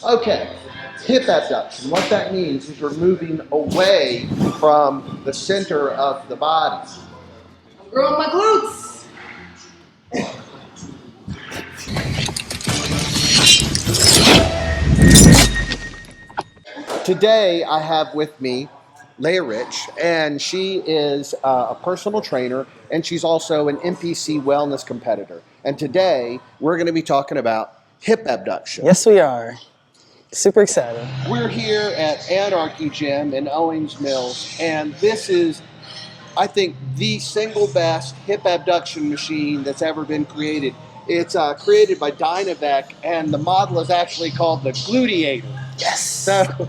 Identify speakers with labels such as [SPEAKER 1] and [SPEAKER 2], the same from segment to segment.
[SPEAKER 1] Okay, hip abduction. What that means is you're moving away from the center of the body.
[SPEAKER 2] I'm growing my glutes.
[SPEAKER 1] Today I have with me Leah Rich, and she is a personal trainer, and she's also an NPC Wellness competitor. And today we're going to be talking about hip abduction.
[SPEAKER 3] Yes, we are. Super excited.
[SPEAKER 1] We're here at Anarchy Gym in Owings Mills, and this is, I think, the single best hip abduction machine that's ever been created. It's created by Dynavec, and the model is actually called the Gluteator.
[SPEAKER 3] Yes.
[SPEAKER 1] So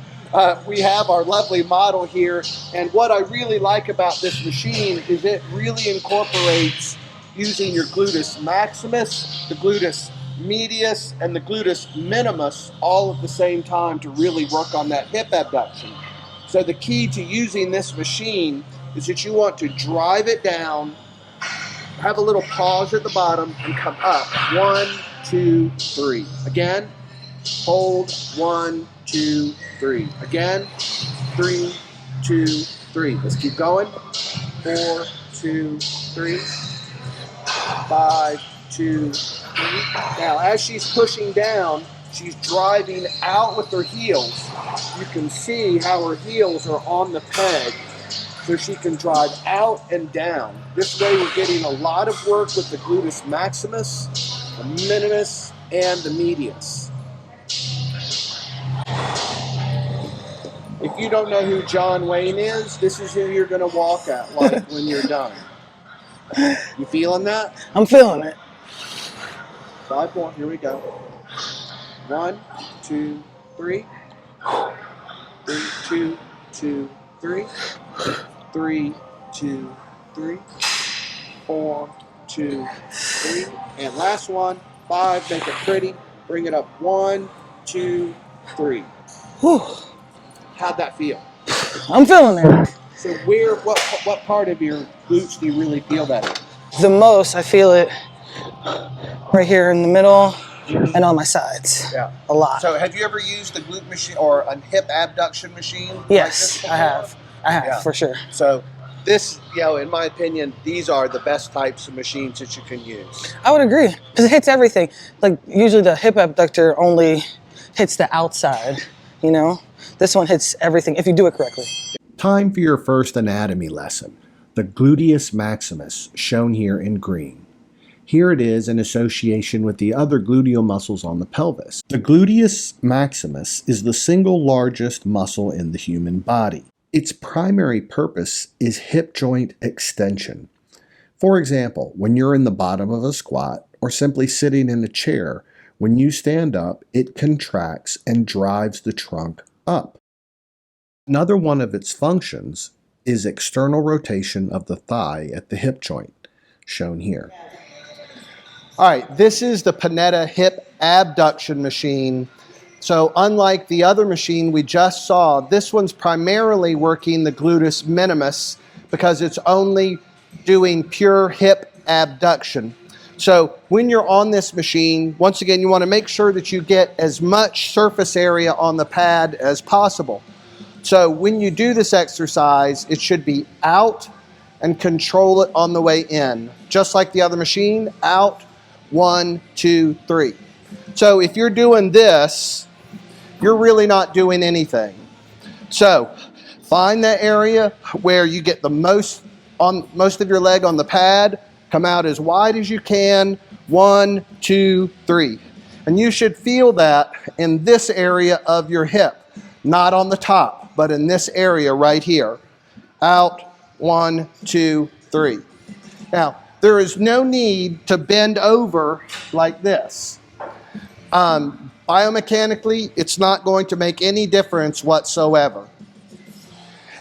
[SPEAKER 1] we have our lovely model here, and what I really like about this machine is it really incorporates using your Gluteus Maximus, the Gluteus Medius, and the Gluteus Minimus all at the same time to really work on that hip abduction. So the key to using this machine is that you want to drive it down, have a little pause at the bottom, and come up. 1, 2, 3. Again, hold. 1, 2, 3. Again, 3, 2, 3. Let's keep going. 4, 2, 3. 5, 2, 3. Now, as she's pushing down, she's driving out with her heels. You can see how her heels are on the peg, so she can drive out and down. This way we're getting a lot of work with the Gluteus Maximus, the Minimus, and the Medius. If you don't know who John Wayne is, this is who you're going to walk at like when you're done. You feeling that?
[SPEAKER 3] I'm feeling it.
[SPEAKER 1] 5 more. Here we go. 1, 2, 3. 3, 2, 2, 3. 3, 2, 3. 4, 2, 3. And last one. 5. Make it pretty. Bring it up. 1, 2, 3.
[SPEAKER 3] Whew.
[SPEAKER 1] How'd that feel?
[SPEAKER 3] I'm feeling it.
[SPEAKER 1] So what part of your glutes do you really feel that in?
[SPEAKER 3] The most, I feel it right here in the middle and on my sides.
[SPEAKER 1] Yeah.
[SPEAKER 3] A lot.
[SPEAKER 1] So have you ever used a glute machine or a hip abduction machine?
[SPEAKER 3] Yes,
[SPEAKER 1] like
[SPEAKER 3] I have.
[SPEAKER 1] Yeah.
[SPEAKER 3] For sure.
[SPEAKER 1] So this, in my opinion, these are the best types of machines that you can use.
[SPEAKER 3] I would agree, because it hits everything. Like, usually the hip abductor only hits the outside, you know? This one hits everything, if you do it correctly.
[SPEAKER 1] Time for your first anatomy lesson, the Gluteus Maximus, shown here in green. Here it is in association with the other gluteal muscles on the pelvis. The Gluteus Maximus is the single largest muscle in the human body. Its primary purpose is hip joint extension. For example, when you're in the bottom of a squat or simply sitting in a chair, when you stand up, it contracts and drives the trunk up. Another one of its functions is external rotation of the thigh at the hip joint, shown here. All right, this is the Panetta hip abduction machine. So unlike the other machine we just saw, this one's primarily working the gluteus minimus because it's only doing pure hip abduction. So when you're on this machine, once again, you want to make sure that you get as much surface area on the pad as possible. So when you do this exercise, it should be out and control it on the way in. Just like the other machine, out, 1, 2, 3. So if you're doing this, you're really not doing anything. So find that area where you get the most of your leg on the pad, come out as wide as you can, 1, 2, 3. And you should feel that in this area of your hip, not on the top, but in this area right here. Out, 1, 2, 3. Now, there is no need to bend over like this. Biomechanically, it's not going to make any difference whatsoever.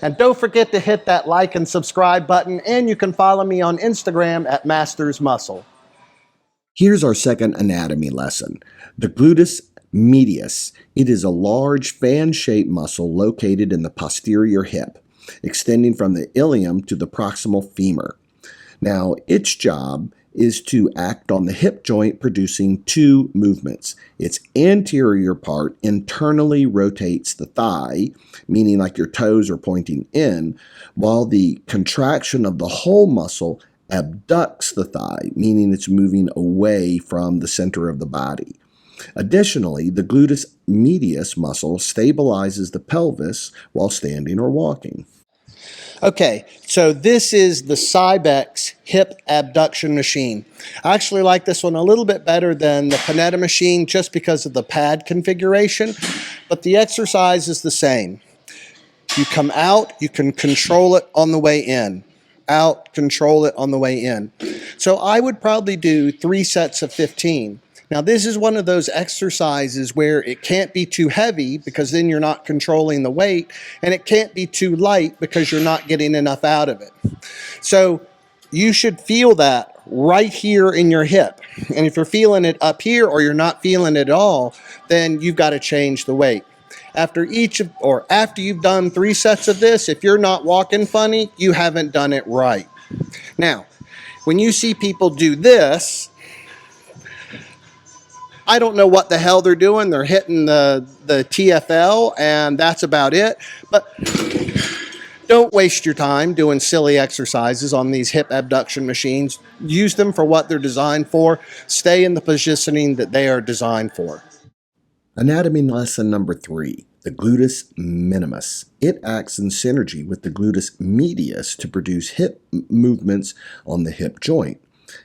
[SPEAKER 1] And don't forget to hit that like and subscribe button, and you can follow me on Instagram at Masters Muscle. Here's our second anatomy lesson, the gluteus medius. It is a large fan-shaped muscle located in the posterior hip, extending from the ilium to the proximal femur. Now, its job is to act on the hip joint, producing two movements. Its anterior part internally rotates the thigh, meaning like your toes are pointing in, while the contraction of the whole muscle abducts the thigh, meaning it's moving away from the center of the body. Additionally, the gluteus medius muscle stabilizes the pelvis while standing or walking. Okay, so this is the Cybex hip abduction machine. I actually like this one a little bit better than the Panetta machine just because of the pad configuration, but the exercise is the same. You come out, you can control it on the way in. Out, control it on the way in. So I would probably do 3 sets of 15. Now this is one of those exercises where it can't be too heavy because then you're not controlling the weight, and it can't be too light because you're not getting enough out of it. So you should feel that right here in your hip. And if you're feeling it up here or you're not feeling it at all, then you've got to change the weight. After you've done 3 sets of this, if you're not walking funny, you haven't done it right. Now, when you see people do this, I don't know what the hell they're doing. They're hitting the TFL and that's about it. But don't waste your time doing silly exercises on these hip abduction machines. Use them for what they're designed for. Stay in the positioning that they are designed for. Anatomy lesson number 3, the gluteus minimus. It acts in synergy with the gluteus medius to produce hip movements on the hip joint,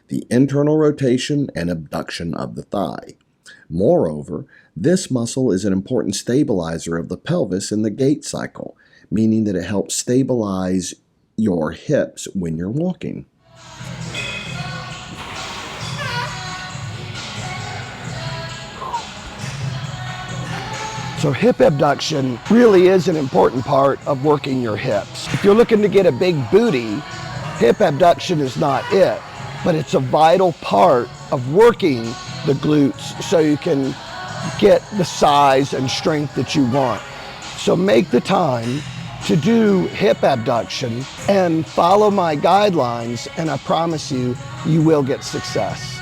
[SPEAKER 1] the internal rotation and abduction of the thigh. Moreover, this muscle is an important stabilizer of the pelvis in the gait cycle, meaning that it helps stabilize your hips when you're walking.
[SPEAKER 4] So hip abduction really is an important part of working your hips. If you're looking to get a big booty, hip abduction is not it, but it's a vital part of working the glutes so you can get the size and strength that you want. So make the time to do hip abduction and follow my guidelines, and I promise you, you will get success.